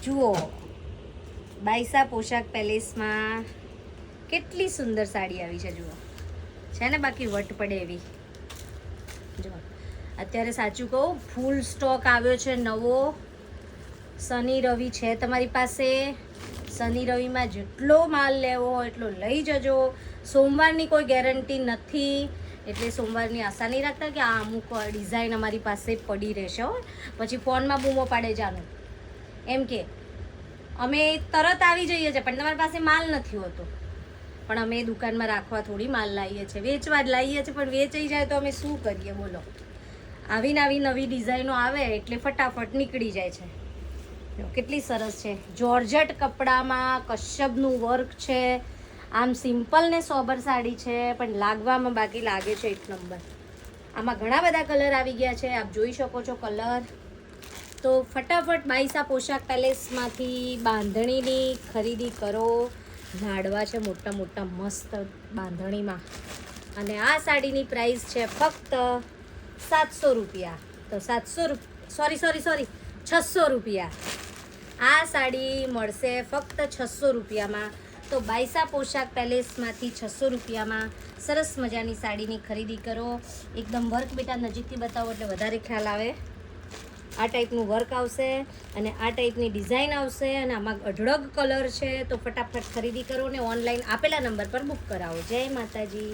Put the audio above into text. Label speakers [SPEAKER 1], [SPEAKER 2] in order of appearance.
[SPEAKER 1] જુઓ, બાઈસા પોશાક પેલેસમાં કેટલી સુંદર સાડી આવી છે. જુઓ, છે ને બાકી વટ પડે એવી. જુઓ, અત્યારે સાચું કહું, ફૂલ સ્ટોક આવ્યો છે નવો. શનિ રવિ છે તમારી પાસે. શનિ રવિમાં જેટલો માલ લેવો હોય એટલો લઈ જજો. સોમવારની કોઈ ગેરંટી નથી, એટલે સોમવારની આશા નહીં રાખતા કે આ અમુક ડિઝાઇન અમારી પાસે પડી રહેશે. પછી ફોનમાં બૂમો પાડે જાનું એમ કે અમે તરત આવી જઈએ છીએ પણ તમારી પાસે માલ નથી હોતો. પણ અમે દુકાનમાં રાખવા થોડી માલ લાવીએ છીએ, વેચવા જ લાવીએ છીએ. પણ વેચાઈ જાય તો અમે શું કરીએ બોલો. આવી નવી ડિઝાઇનો આવે એટલે ફટાફટ નીકળી જાય છે. કેટલી સરસ છે. જોર્જટ કપડામાં કશ્યપનું વર્ક છે. આમ સિમ્પલ ને સોબર સાડી છે પણ લાગવામાં બાકી લાગે છે એક નંબર. આમાં ઘણા બધા કલર આવી ગયા છે, આપ જોઈ શકો છો કલર. તો ફટાફટ બાઈસા પોશાક પેલેસમાંથી બાંધણીની ખરીદી કરો. લાડવા છે મોટા મોટા મસ્ત બાંધણીમાં. અને આ સાડીની પ્રાઇસ છે ફક્ત 700 રૂપિયા. તો 600 રૂપિયા. આ સાડી મળશે ફક્ત 600 રૂપિયામાં. તો બાઈસા પોશાક પેલેસમાંથી 600 રૂપિયામાં સરસ મજાની સાડીની ખરીદી કરો. એકદમ વર્ક બેટા નજીકથી બતાવો એટલે વધારે ખ્યાલ આવે. આ ટાઈપનું વર્ક આવશે અને આ ટાઈપની ડિઝાઇન આવશે અને આમાં અઢળક કલર છે. તો ફટાફટ ખરીદી કરો ને ઓનલાઈન આપેલા નંબર પર બુક કરાવો. જય માતાજી.